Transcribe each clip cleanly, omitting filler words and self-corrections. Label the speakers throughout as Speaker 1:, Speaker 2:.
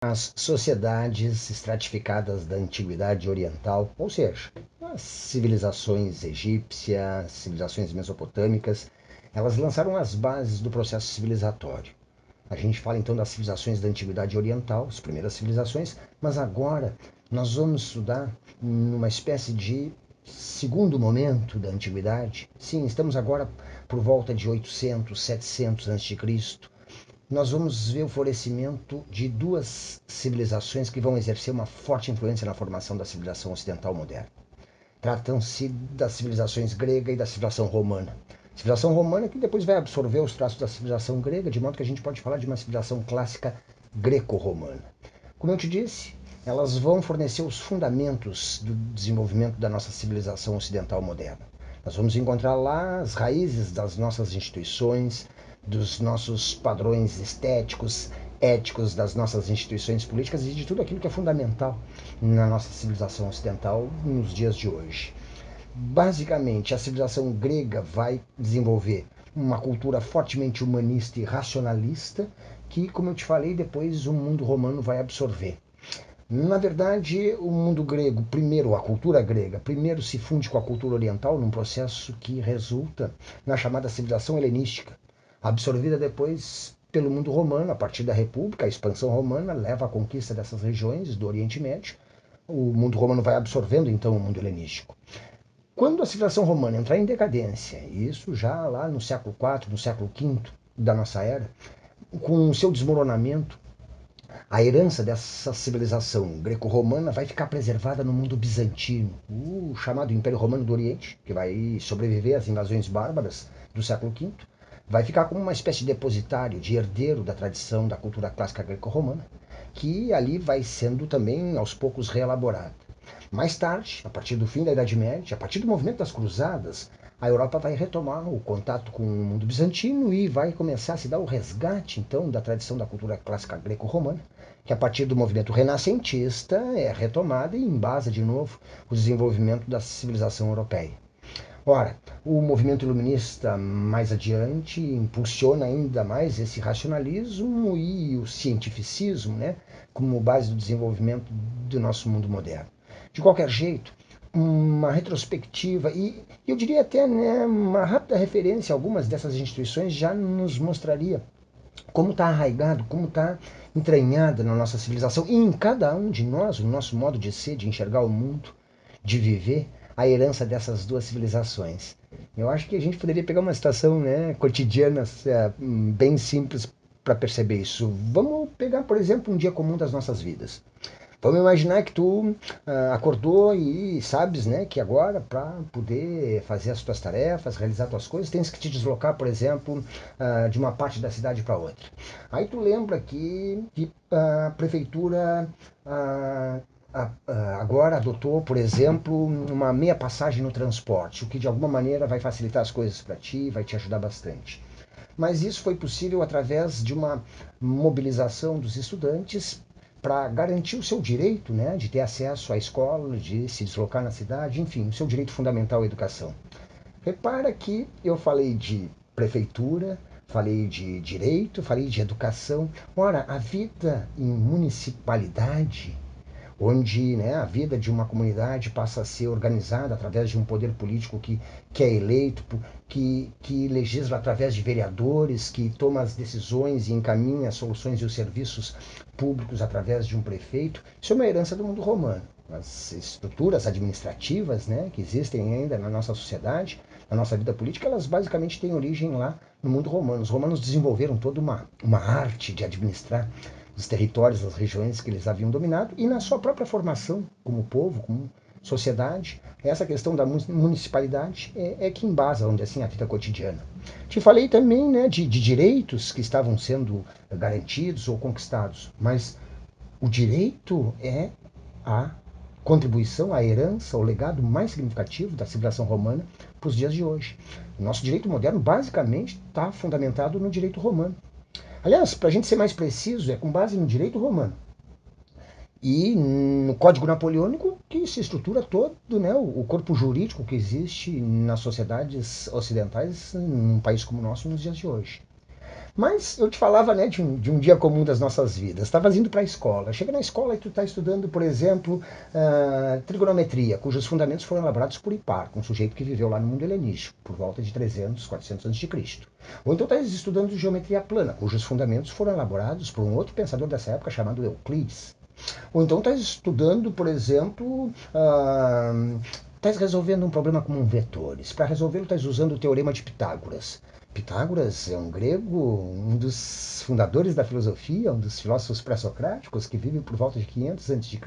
Speaker 1: As sociedades estratificadas da Antiguidade Oriental, ou seja, as civilizações egípcias, civilizações mesopotâmicas, elas lançaram as bases do processo civilizatório. A gente fala então das civilizações da Antiguidade Oriental, as primeiras civilizações, mas agora nós vamos estudar numa espécie de segundo momento da Antiguidade. Sim, estamos agora por volta de 800, 700 a.C., nós vamos ver o florescimento de duas civilizações que vão exercer uma forte influência na formação da civilização ocidental moderna. Tratam-se das civilizações grega e da civilização romana. Civilização romana que depois vai absorver os traços da civilização grega, de modo que a gente pode falar de uma civilização clássica greco-romana. Como eu te disse, elas vão fornecer os fundamentos do desenvolvimento da nossa civilização ocidental moderna. Nós vamos encontrar lá as raízes das nossas instituições, dos nossos padrões estéticos, éticos, das nossas instituições políticas e de tudo aquilo que é fundamental na nossa civilização ocidental nos dias de hoje. Basicamente, a civilização grega vai desenvolver uma cultura fortemente humanista e racionalista que, como eu te falei, depois o mundo romano vai absorver. Na verdade, o mundo grego, primeiro, a cultura grega, primeiro se funde com a cultura oriental num processo que resulta na chamada civilização helenística, absorvida depois pelo mundo romano, a partir da República, a expansão romana leva à conquista dessas regiões do Oriente Médio. O mundo romano vai absorvendo então o mundo helenístico. Quando a civilização romana entrar em decadência, isso já lá no século IV, no século V da nossa era, com o seu desmoronamento, a herança dessa civilização greco-romana vai ficar preservada no mundo bizantino, o chamado Império Romano do Oriente, que vai sobreviver às invasões bárbaras do século V, vai ficar como uma espécie de depositário, de herdeiro da tradição da cultura clássica greco-romana, que ali vai sendo também aos poucos reelaborada. Mais tarde, a partir do fim da Idade Média, a partir do movimento das Cruzadas, a Europa vai retomar o contato com o mundo bizantino e vai começar a se dar o resgate, então, da tradição da cultura clássica greco-romana, que a partir do movimento renascentista é retomada e embasa de novo o desenvolvimento da civilização europeia. Ora, o movimento iluminista mais adiante impulsiona ainda mais esse racionalismo e o cientificismo, né, como base do desenvolvimento do nosso mundo moderno. De qualquer jeito, uma retrospectiva e eu diria até, né, uma rápida referência a algumas dessas instituições já nos mostraria como está arraigado, como está entranhada na nossa civilização e em cada um de nós, o nosso modo de ser, de enxergar o mundo, de viver, a herança dessas duas civilizações. Eu acho que a gente poderia pegar uma situação, né, cotidiana, bem simples para perceber isso. Vamos pegar, por exemplo, um dia comum das nossas vidas. Vamos imaginar que tu acordou e sabes, né, que agora para poder fazer as tuas tarefas, realizar as tuas coisas, tens que te deslocar, por exemplo, de uma parte da cidade para outra. Aí tu lembra que a prefeitura agora adotou, por exemplo, uma meia passagem no transporte, o que de alguma maneira vai facilitar as coisas para ti, vai te ajudar bastante. Mas isso foi possível através de uma mobilização dos estudantes para garantir o seu direito, né, de ter acesso à escola, de se deslocar na cidade, enfim, o seu direito fundamental à educação. Repara que eu falei de prefeitura, falei de direito, falei de educação. Ora, a vida em municipalidade, onde, né, a vida de uma comunidade passa a ser organizada através de um poder político que é eleito, que legisla através de vereadores, que toma as decisões e encaminha as soluções e os serviços públicos através de um prefeito. Isso é uma herança do mundo romano. As estruturas administrativas, né, que existem ainda na nossa sociedade, na nossa vida política, elas basicamente têm origem lá no mundo romano. Os romanos desenvolveram toda uma arte de administrar dos territórios, das regiões que eles haviam dominado e na sua própria formação como povo, como sociedade, essa questão da municipalidade é que embasa, onde assim, a vida cotidiana. Te falei também, né, de direitos que estavam sendo garantidos ou conquistados, mas o direito é a contribuição, a herança, o legado mais significativo da civilização romana para os dias de hoje. O nosso direito moderno basicamente está fundamentado no direito romano. Aliás, para a gente ser mais preciso, é com base no direito romano e no Código Napoleônico que se estrutura todo, né, o corpo jurídico que existe nas sociedades ocidentais num país como o nosso nos dias de hoje. Mas eu te falava, né, de um dia comum das nossas vidas. Estavas indo para a escola. Chega na escola e tu está estudando, por exemplo, trigonometria, cujos fundamentos foram elaborados por Hiparco, um sujeito que viveu lá no mundo helenístico, por volta de 300, 400 anos de Cristo. Ou então estás estudando geometria plana, cujos fundamentos foram elaborados por um outro pensador dessa época chamado Euclides. Ou então estás estudando, por exemplo, estás resolvendo um problema com vetores. Para resolvê-lo, estás usando o teorema de Pitágoras. Pitágoras é um grego, um dos fundadores da filosofia, um dos filósofos pré-socráticos que vive por volta de 500 a.C.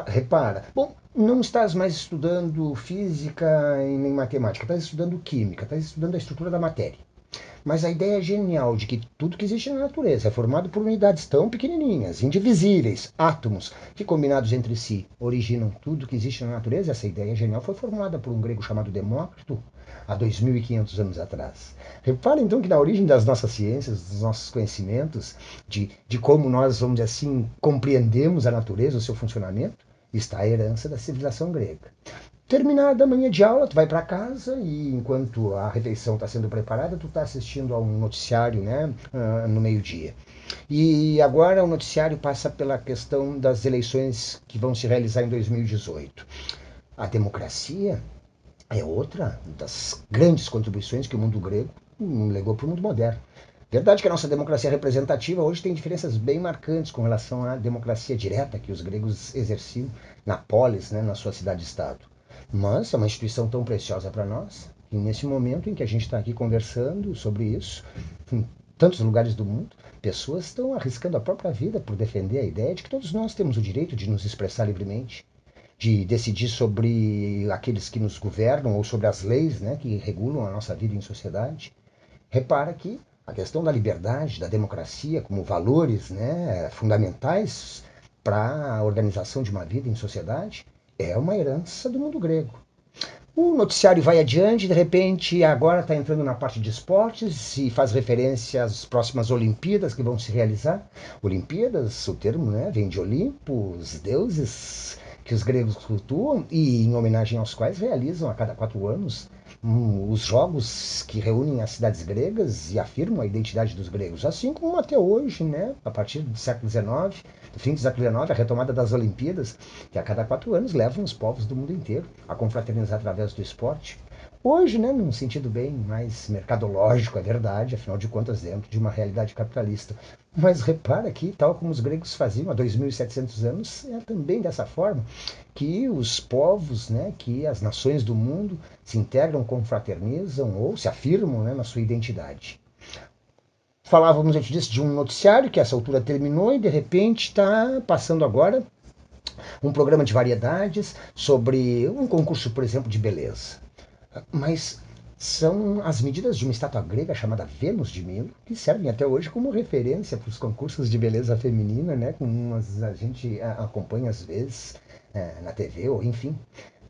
Speaker 1: Repara, bom, não estás mais estudando física e nem matemática, estás estudando química, estás estudando a estrutura da matéria. Mas a ideia genial de que tudo que existe na natureza é formado por unidades tão pequenininhas, indivisíveis, átomos, que combinados entre si originam tudo que existe na natureza, essa ideia genial foi formulada por um grego chamado Demócrito há 2.500 anos atrás. Repara então que na origem das nossas ciências, dos nossos conhecimentos, de como nós, vamos dizer assim, compreendemos a natureza, o seu funcionamento, está a herança da civilização grega. Terminada a manhã de aula, tu vai para casa e enquanto a refeição está sendo preparada, tu está assistindo a um noticiário, né, no meio-dia. E agora o noticiário passa pela questão das eleições que vão se realizar em 2018. A democracia é outra das grandes contribuições que o mundo grego legou para o mundo moderno. Verdade que a nossa democracia representativa hoje tem diferenças bem marcantes com relação à democracia direta que os gregos exerciam na polis, né, na sua cidade-estado. Mas é uma instituição tão preciosa para nós, e nesse momento em que a gente está aqui conversando sobre isso, em tantos lugares do mundo, pessoas estão arriscando a própria vida por defender a ideia de que todos nós temos o direito de nos expressar livremente, de decidir sobre aqueles que nos governam ou sobre as leis, né, que regulam a nossa vida em sociedade. Repara que a questão da liberdade, da democracia como valores, né, fundamentais para a organização de uma vida em sociedade é uma herança do mundo grego. O noticiário vai adiante, de repente agora está entrando na parte de esportes e faz referência às próximas Olimpíadas que vão se realizar. Olimpíadas, o termo, né, vem de Olimpo, os deuses que os gregos cultuam e em homenagem aos quais realizam a cada 4 anos os jogos que reúnem as cidades gregas e afirmam a identidade dos gregos, assim como até hoje, né, a partir do século XIX, do fim do século XIX, a retomada das Olimpíadas, que a cada 4 anos levam os povos do mundo inteiro a confraternizar através do esporte. Hoje, né, num sentido bem mais mercadológico, é verdade, afinal de contas, dentro de uma realidade capitalista. Mas repara que, tal como os gregos faziam há 2.700 anos, é também dessa forma que os povos, né, que as nações do mundo se integram, confraternizam ou se afirmam, né, na sua identidade. Falávamos, a gente disse, de um noticiário que a essa altura terminou e de repente está passando agora um programa de variedades sobre um concurso, por exemplo, de beleza. Mas são as medidas de uma estátua grega chamada Vênus de Milo, que servem até hoje como referência para os concursos de beleza feminina, né? Como a gente acompanha às vezes na TV ou enfim.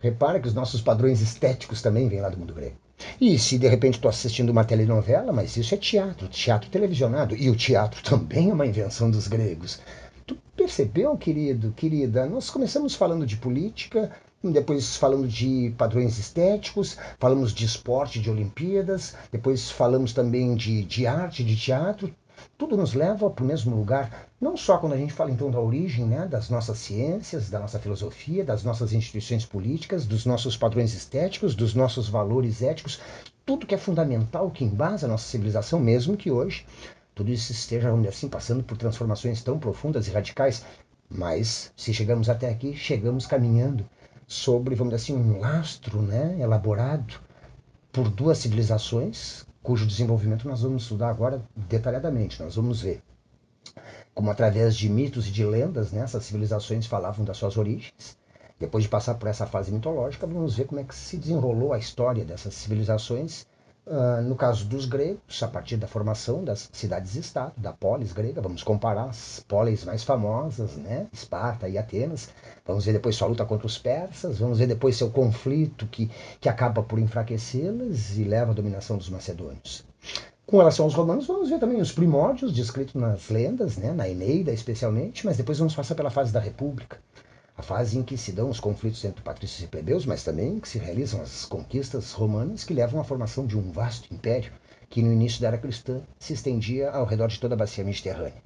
Speaker 1: Repara que os nossos padrões estéticos também vêm lá do mundo grego. E se de repente estou assistindo uma telenovela, mas isso é teatro, teatro televisionado. E o teatro também é uma invenção dos gregos. Tu percebeu, querido, querida? Nós começamos falando de política, depois falando de padrões estéticos, falamos de esporte, de Olimpíadas, depois falamos também de arte, de teatro. Tudo nos leva para o mesmo lugar, não só quando a gente fala então da origem, né, das nossas ciências, da nossa filosofia, das nossas instituições políticas, dos nossos padrões estéticos, dos nossos valores éticos, tudo que é fundamental, que embasa a nossa civilização, mesmo que hoje tudo isso esteja, vamos dizer assim, passando por transformações tão profundas e radicais, mas se chegamos até aqui, chegamos caminhando sobre, vamos dizer assim, um lastro, né, elaborado por duas civilizações, cujo desenvolvimento nós vamos estudar agora detalhadamente. Nós vamos ver como, através de mitos e de lendas, né, essas civilizações falavam das suas origens. Depois de passar por essa fase mitológica, vamos ver como é que se desenrolou a história dessas civilizações. No caso dos gregos, a partir da formação das cidades-estado, da polis grega, vamos comparar as polis mais famosas, né? Esparta e Atenas. Vamos ver depois sua luta contra os persas, vamos ver depois seu conflito que acaba por enfraquecê-las e leva à dominação dos macedônios. Com relação aos romanos, vamos ver também os primórdios descritos nas lendas, né? Na Eneida especialmente, mas depois vamos passar pela fase da República. A fase em que se dão os conflitos entre patrícios e plebeus, mas também que se realizam as conquistas romanas que levam à formação de um vasto império que no início da era cristã se estendia ao redor de toda a bacia mediterrânea.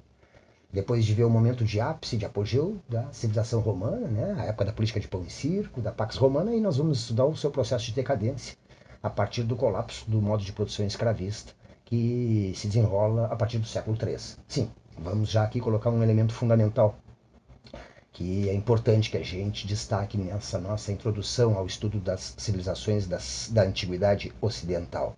Speaker 1: Depois de ver o momento de ápice, de apogeu da civilização romana, né, a época da política de pão e circo, da Pax Romana, e nós vamos estudar o seu processo de decadência a partir do colapso do modo de produção escravista que se desenrola a partir do século III. Sim, vamos já aqui colocar um elemento fundamental que é importante que a gente destaque nessa nossa introdução ao estudo das civilizações da antiguidade ocidental.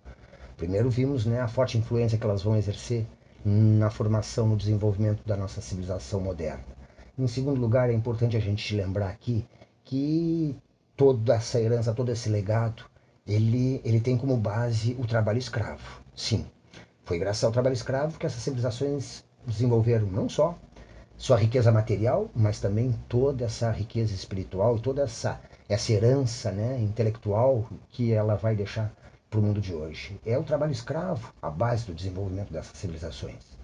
Speaker 1: Primeiro vimos, né, a forte influência que elas vão exercer na formação, no desenvolvimento da nossa civilização moderna. Em segundo lugar, é importante a gente lembrar aqui que toda essa herança, todo esse legado, ele tem como base o trabalho escravo. Sim, foi graças ao trabalho escravo que essas civilizações desenvolveram não só sua riqueza material, mas também toda essa riqueza espiritual e toda essa herança, né, intelectual que ela vai deixar para o mundo de hoje. É o trabalho escravo a base do desenvolvimento dessas civilizações.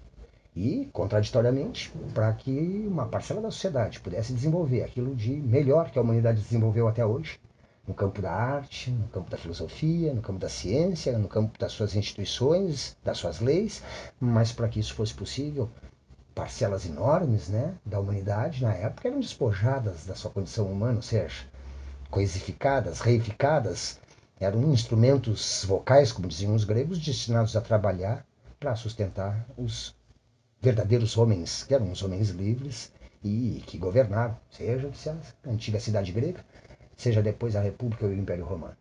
Speaker 1: E, contraditoriamente, para que uma parcela da sociedade pudesse desenvolver aquilo de melhor que a humanidade desenvolveu até hoje, no campo da arte, no campo da filosofia, no campo da ciência, no campo das suas instituições, das suas leis, mas para que isso fosse possível, parcelas enormes, né, da humanidade na época eram despojadas da sua condição humana, ou seja, coisificadas, reificadas, eram instrumentos vocais, como diziam os gregos, destinados a trabalhar para sustentar os verdadeiros homens, que eram os homens livres e que governaram, seja a antiga cidade grega, seja depois a República ou o Império Romano.